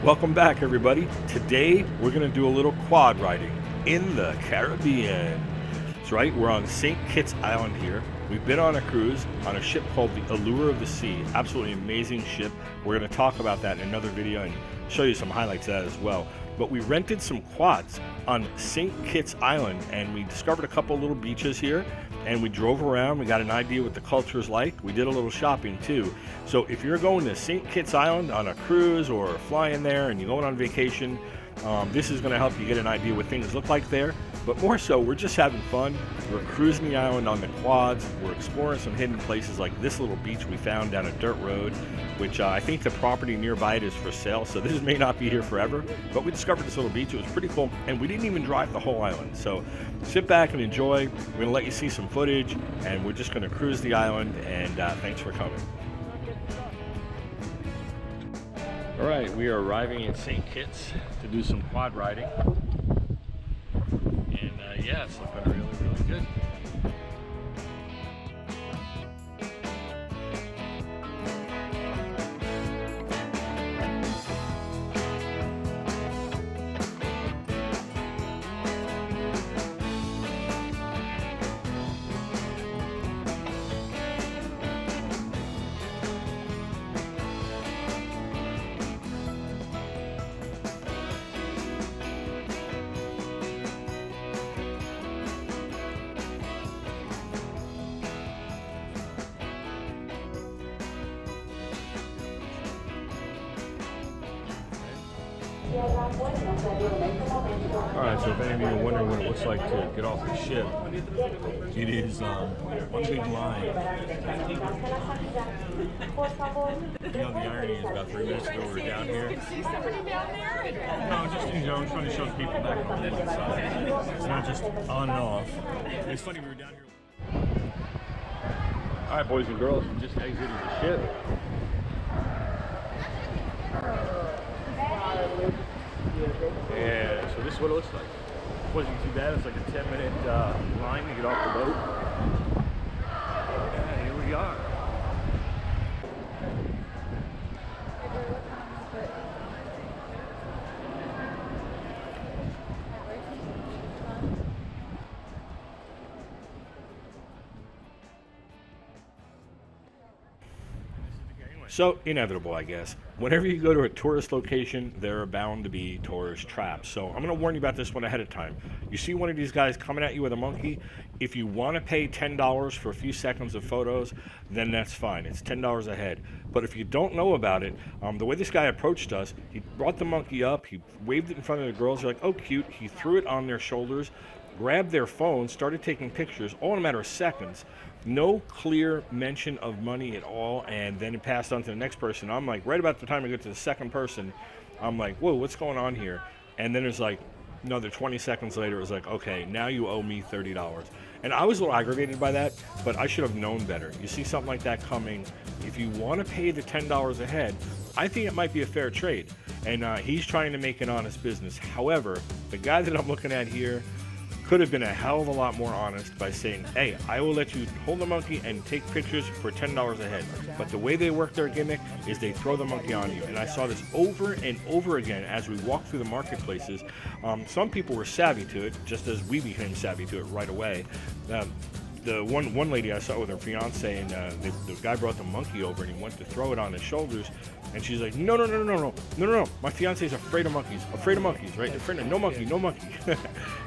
Welcome back, everybody. Today we're going to do a little quad riding in the Caribbean. That's right, we're on St. Kitts Island here. We've been on a cruise on a ship called the Allure of the Sea. Absolutely amazing ship. We're going to talk about that in another video and show you some highlights of that as well. But we rented some quads on St. Kitts Island and we discovered a couple little beaches here and we drove around. We got an idea what the culture is like. We did a little shopping too. So if you're going to St. Kitts Island on a cruise or flying there and you're going on vacation, this is going to help you get an idea what things look like there. But more so, we're just having fun. We're cruising the island on the quads. We're exploring some hidden places like this little beach we found down a dirt road, which I think the property nearby it is for sale. So this may not be here forever, but we discovered this little beach. It was pretty cool, and we didn't even drive the whole island. So sit back and enjoy. We're going to let you see some footage, and we're just going to cruise the island, and thanks for coming. All right, we are arriving in St. Kitts to do some quad riding. And yeah, it's looking really, really good. Alright, so if any of you are wondering what it looks like to get off the ship, it is one big line. You know, the irony is about 3 minutes ago we were down here. No, just in general, I'm trying to show people back on the inside. It's not just on and off. It's funny, we were down here. Alright, boys and girls, we just exited the ship. Yeah, so this is what it looks like. It wasn't too bad. It's like a 10-minute line to get off the boat. Yeah, here we are. So, inevitable, I guess. Whenever you go to a tourist location, there are bound to be tourist traps. So, I'm going to warn you about this one ahead of time. You see one of these guys coming at you with a monkey, if you want to pay $10 for a few seconds of photos, then that's fine. It's $10 a head. But if you don't know about it, the way this guy approached us, he brought the monkey up, he waved it in front of the girls, they're like, oh, cute. He threw it on their shoulders, grabbed their phone, started taking pictures, all in a matter of seconds. No clear mention of money at all, and then it passed on to the next person. I'm like, right about the time I get to the second person, I'm like, whoa, what's going on here? And then it's like, another 20 seconds later, it was like, okay, now you owe me $30. And I was a little aggravated by that, but I should have known better. You see something like that coming, if you want to pay the $10 a head, I think it might be a fair trade. And he's trying to make an honest business. However, the guy that I'm looking at here could have been a hell of a lot more honest by saying, hey, I will let you hold the monkey and take pictures for $10 a head. But the way they work their gimmick is they throw the monkey on you. And I saw this over and over again as we walked through the marketplaces. Some people were savvy to it, just as we became savvy to it right away. The one lady I saw with her fiance, and the guy brought the monkey over and he went to throw it on his shoulders, and she's like, no, my fiance's afraid of monkeys, right? Afraid of no monkey.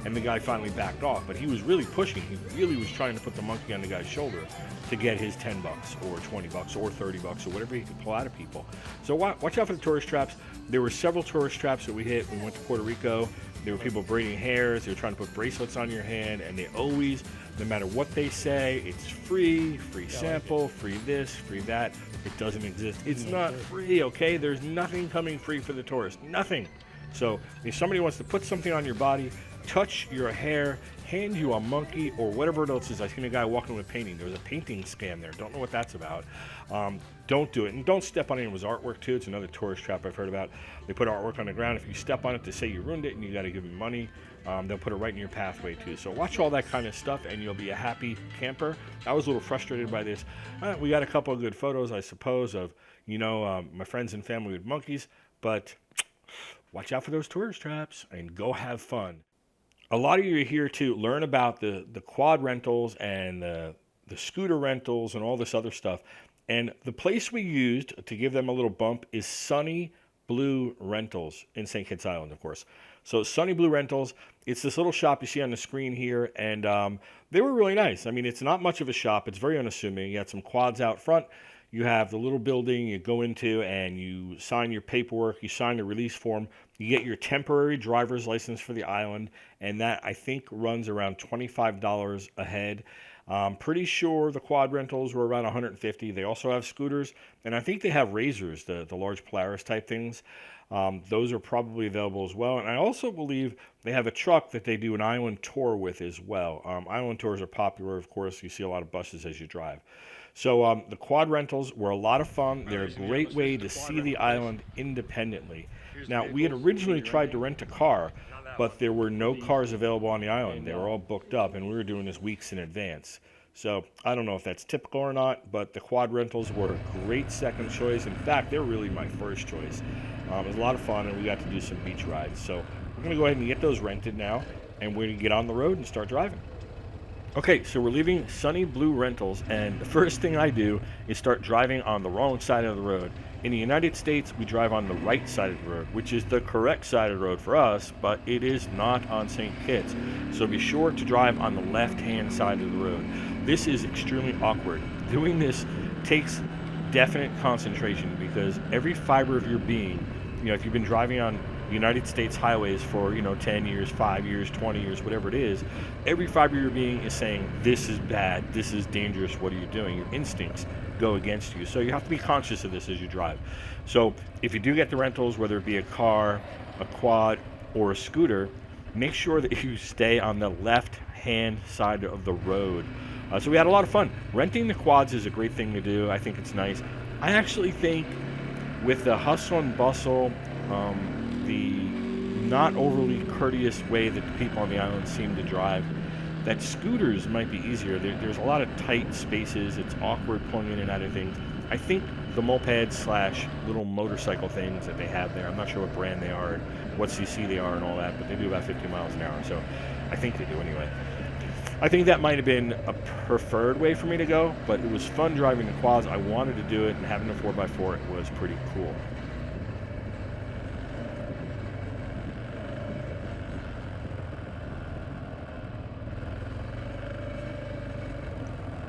And the guy finally backed off, but he was really pushing. He really was trying to put the monkey on the guy's shoulder to get his $10 or $20 or $30 or whatever he could pull out of people. So watch out for the tourist traps. There were several tourist traps that we hit. We went to Puerto Rico. There were people braiding hairs. They were trying to put bracelets on your hand, and they always, no matter what they say, it's free sample, free this, free that. It doesn't exist. It's not free, okay? There's nothing coming free for the tourist. Nothing. So if somebody wants to put something on your body, touch your hair, hand you a monkey or whatever else is. I seen a guy walking with a painting. There was a painting scam there. Don't know what that's about. Don't do it. And don't step on anyone's artwork, too. It's another tourist trap I've heard about. They put artwork on the ground. If you step on it, they say you ruined it and you got to give them money. They'll put it right in your pathway, too. So watch all that kind of stuff, and you'll be a happy camper. I was a little frustrated by this. We got a couple of good photos, I suppose, of, my friends and family with monkeys. But Watch out for those tourist traps and go have fun. A lot of you are here to learn about the quad rentals and the scooter rentals and all this other stuff. And the place we used to give them a little bump is Sunny Blue Rentals in St. Kitts Island, of course. So Sunny Blue Rentals, it's this little shop you see on the screen here, and they were really nice. I mean, it's not much of a shop. It's very unassuming. You had some quads out front. You have the little building you go into and you sign your paperwork, you sign the release form, you get your temporary driver's license for the island, and that I think runs around $25 a head. Pretty sure the quad rentals were around 150. They also have scooters, and I think they have razors, the large Polaris type things. Those are probably available as well. And I also believe they have a truck that they do an island tour with as well. Island tours are popular, of course. You see a lot of buses as you drive. So the quad rentals were a lot of fun. They're a great way to see the island independently. Now, we had originally tried to rent a car, but there were no cars available on the island. They were all booked up, and we were doing this weeks in advance. So I don't know if that's typical or not, but the quad rentals were a great second choice. In fact, they're really my first choice. It was a lot of fun, and we got to do some beach rides. So we're going to go ahead and get those rented now, and we're going to get on the road and start driving. Okay, so we're leaving Sunny Blue Rentals, and the first thing I do is start driving on the wrong side of the road. In the United States, we drive on the right side of the road, which is the correct side of the road for us, but it is not on St. Kitts. So be sure to drive on the left-hand side of the road. This is extremely awkward. Doing this takes definite concentration because every fiber of your being, if you've been driving on United States highways for 10 years, 5 years, 20 years, whatever it is, every fiber of your being is saying, this is bad, this is dangerous, what are you doing? Your instincts go against you. So you have to be conscious of this as you drive. So if you do get the rentals, whether it be a car, a quad, or a scooter, make sure that you stay on the left-hand side of the road. So we had a lot of fun. Renting the quads is a great thing to do. I think it's nice. I actually think with the hustle and bustle, the not overly courteous way that the people on the island seem to drive, that scooters might be easier. There's a lot of tight spaces. It's awkward pulling in and out of things. I think the mopeds / little motorcycle things that they have there, I'm not sure what brand they are and what cc they are and all that, but they do about 50 miles an hour, so I think they do anyway. I think that might have been a preferred way for me to go, but it was fun driving the quads. I wanted to do it, and having a 4x4 was pretty cool.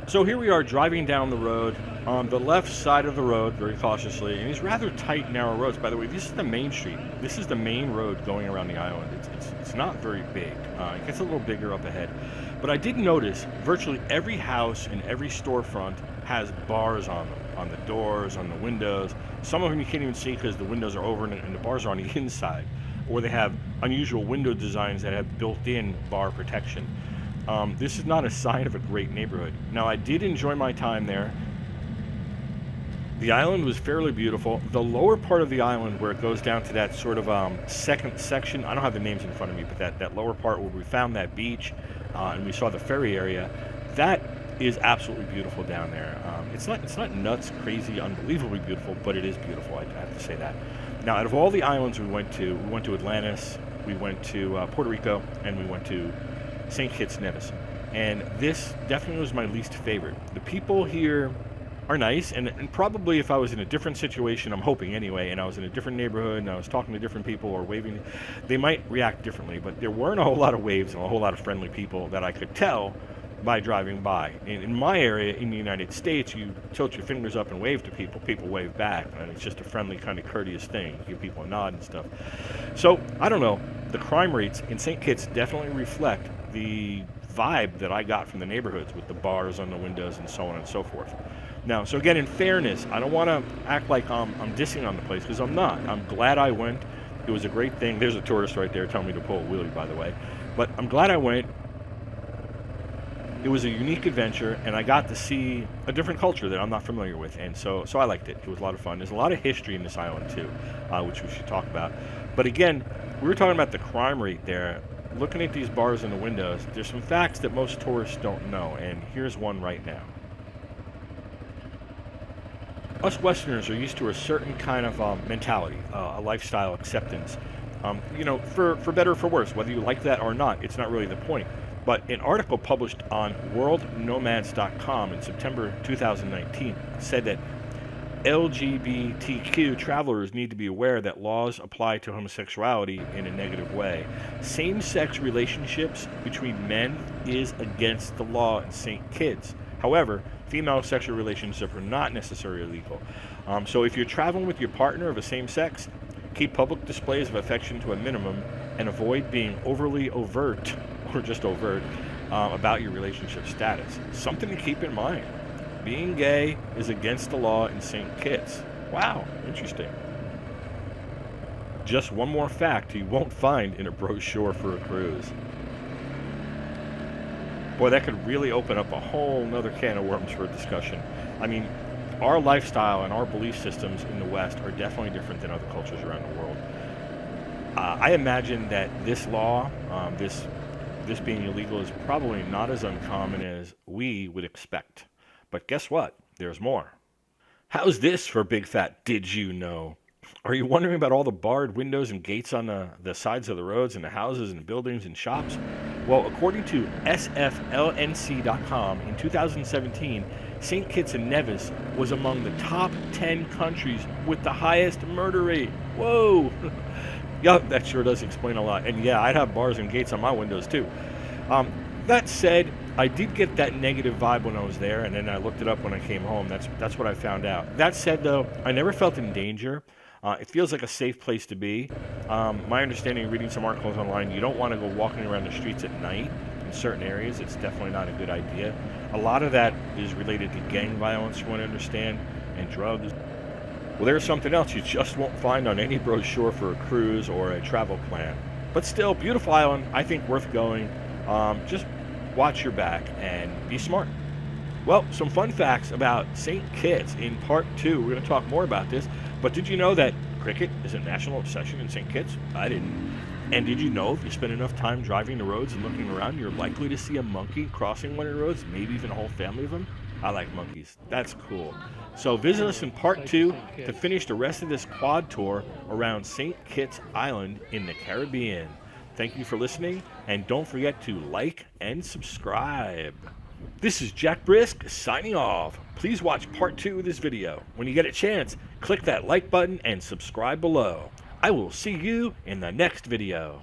So here we are driving down the road on the left side of the road very cautiously, and these rather tight, narrow roads. By the way, this is the main street. This is the main road going around the island. It's not very big. It gets a little bigger up ahead. But I did notice virtually every house and every storefront has bars on them, on the doors, on the windows. Some of them you can't even see because the windows are over and the bars are on the inside. Or they have unusual window designs that have built-in bar protection. This is not a sign of a great neighborhood. Now, I did enjoy my time there. The island was fairly beautiful. The lower part of the island, where it goes down to that sort of second section, I don't have the names in front of me, but that lower part where we found that beach and we saw the ferry area, that is absolutely beautiful down there. It's not nuts, crazy, unbelievably beautiful, but it is beautiful. I have to say that. Now, out of all the islands we went to Atlantis, we went to Puerto Rico, and we went to St. Kitts Nevis, and this definitely was my least favorite. The people here are nice, and probably if I was in a different situation, I'm hoping anyway, and I was in a different neighborhood and I was talking to different people or waving, they might react differently, but there weren't a whole lot of waves and a whole lot of friendly people that I could tell by driving by. In my area in the United States, you tilt your fingers up and wave to people, people wave back, and it's just a friendly kind of courteous thing. You give people a nod and stuff. So, I don't know, the crime rates in St. Kitts definitely reflect the vibe that I got from the neighborhoods with the bars on the windows and so on and so forth. Now, so again, in fairness, I don't want to act like I'm dissing on the place, because I'm not. I'm glad I went. It was a great thing. There's a tourist right there telling me to pull a wheelie, by the way. But I'm glad I went. It was a unique adventure, and I got to see a different culture that I'm not familiar with, and so I liked it. It was a lot of fun. There's a lot of history in this island, too, which we should talk about. But again, we were talking about the crime rate there. Looking at these bars in the windows, there's some facts that most tourists don't know, and here's one right now. Us Westerners are used to a certain kind of mentality, a lifestyle acceptance. For better or for worse, whether you like that or not, it's not really the point. But an article published on worldnomads.com in September 2019 said that LGBTQ travelers need to be aware that laws apply to homosexuality in a negative way. Same-sex relationships between men is against the law in St. Kitts. However, female sexual relationships are not necessarily illegal. So if you're traveling with your partner of the same sex, keep public displays of affection to a minimum and avoid being overly overt or just overt about your relationship status. Something to keep in mind. Being gay is against the law in St. Kitts. Wow, interesting. Just one more fact you won't find in a brochure for a cruise. Boy, that could really open up a whole nother can of worms for a discussion. I mean, our lifestyle and our belief systems in the West are definitely different than other cultures around the world. I imagine that this law, this being illegal, is probably not as uncommon as we would expect. But guess what? There's more. How's this for big fat did you know? Are you wondering about all the barred windows and gates on the sides of the roads and the houses and buildings and shops? Well, according to SFLNC.com, in 2017, St. Kitts and Nevis was among the top 10 countries with the highest murder rate. Whoa! Yeah, that sure does explain a lot. And yeah, I'd have bars and gates on my windows too. That said, I did get that negative vibe when I was there, and then I looked it up when I came home. That's what I found out. That said, though, I never felt in danger. It feels like a safe place to be. My understanding, reading some articles online, you don't want to go walking around the streets at night in certain areas. It's definitely not a good idea. A lot of that is related to gang violence, from what I understand, and drugs. Well, there's something else you just won't find on any brochure for a cruise or a travel plan. But still, beautiful island, I think worth going. Just watch your back and be smart. Well, some fun facts about St. Kitts in part 2. We're going to talk more about this. But did you know that cricket is a national obsession in St. Kitts? I didn't. And did you know if you spend enough time driving the roads and looking around, you're likely to see a monkey crossing one of the roads, maybe even a whole family of them? I like monkeys. That's cool. So visit us in part 2 to finish the rest of this quad tour around St. Kitts Island in the Caribbean. Thank you for listening, and don't forget to like and subscribe. This is Jack Brisk signing off. Please watch part 2 of this video. When you get a chance, click that like button and subscribe below. I will see you in the next video.